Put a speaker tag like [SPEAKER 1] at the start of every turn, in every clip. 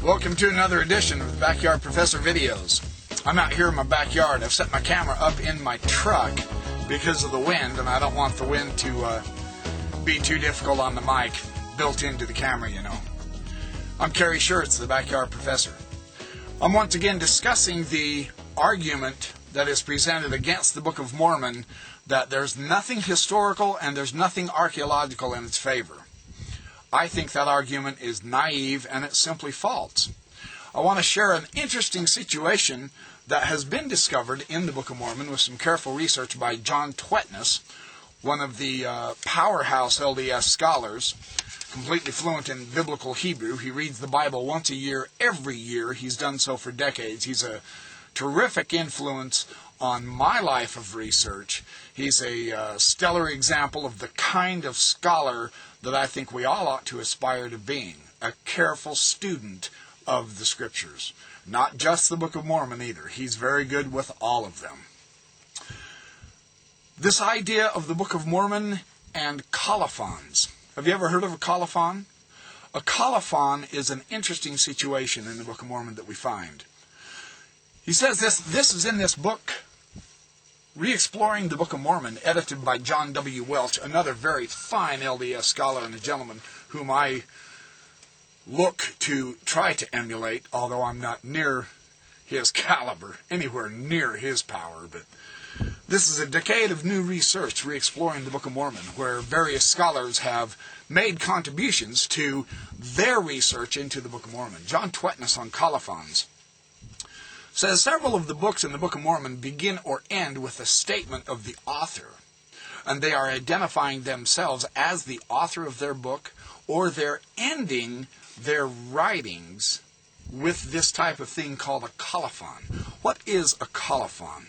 [SPEAKER 1] Welcome to another edition of the Backyard Professor Videos. I'm out here in my backyard. I've set my camera up in my truck because of the wind, and I don't want the wind to be too difficult on the mic built into the camera, you know. I'm Kerry Schertz, the Backyard Professor. I'm once again discussing the argument that is presented against the Book of Mormon that there's nothing historical and there's nothing archaeological in its favor. I think that argument is naive and it's simply false. I want to share an interesting situation that has been discovered in the Book of Mormon with some careful research by John Twetness, one of the powerhouse LDS scholars, completely fluent in biblical Hebrew. He reads the Bible once a year, every year. He's done so for decades. He's a terrific influence on my life of research. He's a stellar example of the kind of scholar that I think we all ought to aspire to being, a careful student of the Scriptures. Not just the Book of Mormon either. He's very good with all of them. This idea of the Book of Mormon and colophons. Have you ever heard of a colophon? A colophon is an interesting situation in the Book of Mormon that we find. He says this is in this book, Re-Exploring the Book of Mormon, edited by John W. Welch, another very fine LDS scholar and a gentleman whom I look to try to emulate, although I'm not near his caliber, anywhere near his power. But this is a decade of new research, Re-Exploring the Book of Mormon, where various scholars have made contributions to their research into the Book of Mormon. John Twetness on colophons says several of the books in the Book of Mormon begin or end with a statement of the author, and they are identifying themselves as the author of their book, or they're ending their writings with this type of thing called a colophon. What is a colophon?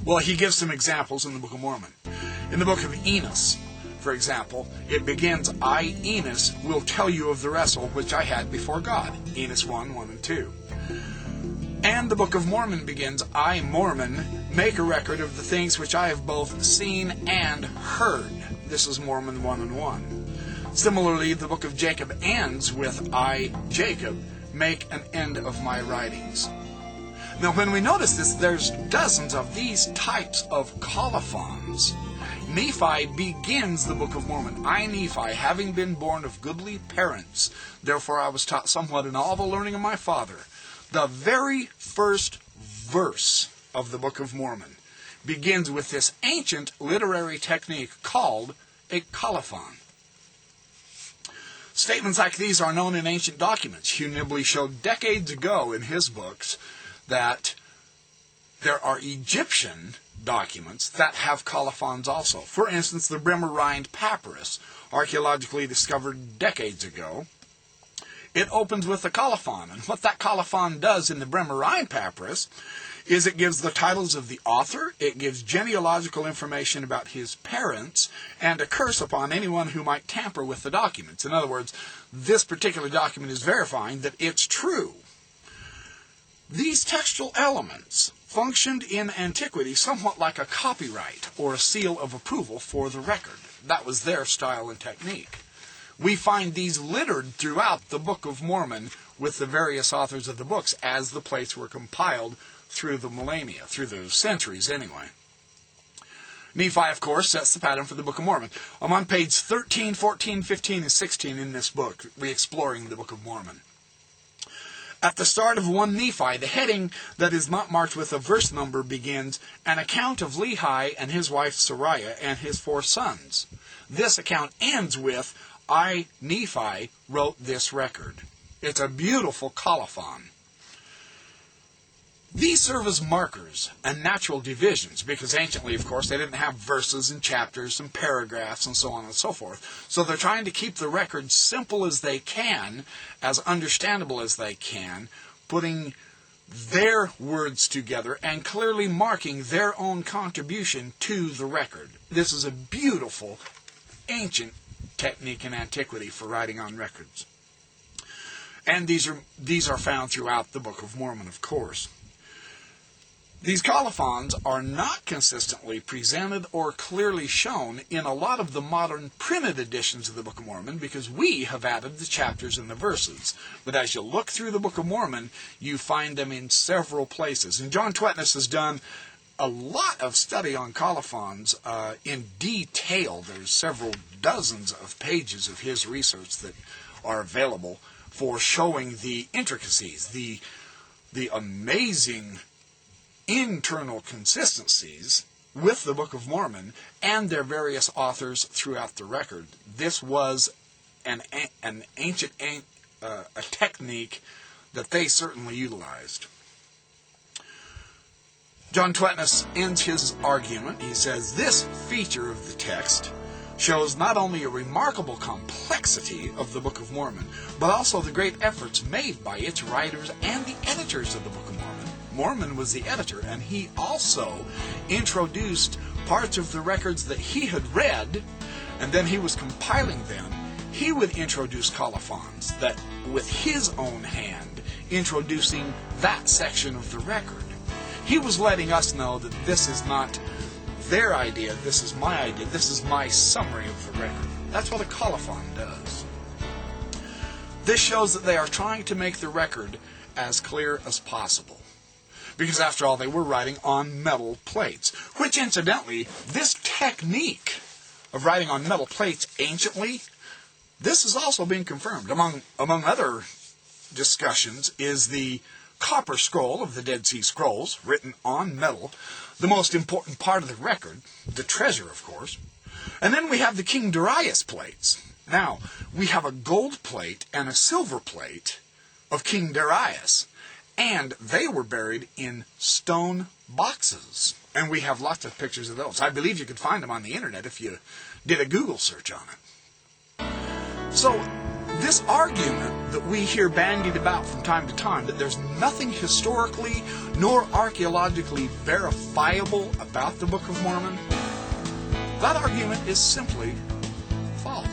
[SPEAKER 1] Well, he gives some examples in the Book of Mormon. In the book of Enos, for example, it begins, I, Enos, will tell you of the wrestle which I had before God. Enos 1, 1 and 2. And the Book of Mormon begins, I, Mormon, make a record of the things which I have both seen and heard. This is Mormon 1 and 1. Similarly, the Book of Jacob ends with, I, Jacob, make an end of my writings. Now, when we notice this, there's dozens of these types of colophons. Nephi begins the Book of Mormon. I, Nephi, having been born of goodly parents, therefore I was taught somewhat in all the learning of my father. The very first verse of the Book of Mormon begins with this ancient literary technique called a colophon. Statements like these are known in ancient documents. Hugh Nibley showed decades ago in his books that there are Egyptian documents that have colophons also. For instance, the Bremer-Rind papyrus, archaeologically discovered decades ago, it opens with a colophon. And what that colophon does in the Bremer-Rind papyrus is it gives the titles of the author, it gives genealogical information about his parents, and a curse upon anyone who might tamper with the documents. In other words, this particular document is verifying that it's true. These textual elements functioned in antiquity somewhat like a copyright or a seal of approval for the record. That was their style and technique. We find these littered throughout the Book of Mormon with the various authors of the books as the plates were compiled through the millennia, through the centuries anyway. Nephi, of course, sets the pattern for the Book of Mormon. I'm on page 13, 14, 15, and 16 in this book, Re-Exploring the Book of Mormon. At the start of 1 Nephi, the heading that is not marked with a verse number begins, An account of Lehi and his wife Sariah and his 4 sons. This account ends with, I, Nephi, wrote this record. It's a beautiful colophon. These serve as markers and natural divisions, because anciently, of course, they didn't have verses and chapters and paragraphs and so on and so forth. So they're trying to keep the record simple as they can, as understandable as they can, putting their words together and clearly marking their own contribution to the record. This is a beautiful, ancient technique in antiquity for writing on records. And these are found throughout the Book of Mormon, of course. These colophons are not consistently presented or clearly shown in a lot of the modern printed editions of the Book of Mormon because we have added the chapters and the verses. But as you look through the Book of Mormon, you find them in several places. And John Twetness has done a lot of study on colophons in detail. There's several dozens of pages of his research that are available for showing the intricacies, the amazing internal consistencies with the Book of Mormon and their various authors throughout the record. This was an ancient a technique that they certainly utilized. John Twetness ends his argument. He says, this feature of the text shows not only a remarkable complexity of the Book of Mormon, but also the great efforts made by its writers and the editors of the Book of Mormon. Mormon was the editor, and he also introduced parts of the records that he had read, and then he was compiling them. He would introduce colophons that, with his own hand, introducing that section of the record. He was letting us know that this is not their idea, this is my idea, this is my summary of the record. That's what a colophon does. This shows that they are trying to make the record as clear as possible. Because after all, they were writing on metal plates, which incidentally, this technique of writing on metal plates anciently, this is also being confirmed. Among other discussions is the copper scroll of the Dead Sea Scrolls, written on metal, the most important part of the record, the treasure, of course. And then we have the King Darius plates. Now, we have a gold plate and a silver plate of King Darius, and they were buried in stone boxes. And we have lots of pictures of those. I believe you could find them on the internet if you did a Google search on it. So, this argument that we hear bandied about from time to time, that there's nothing historically nor archaeologically verifiable about the Book of Mormon, that argument is simply false.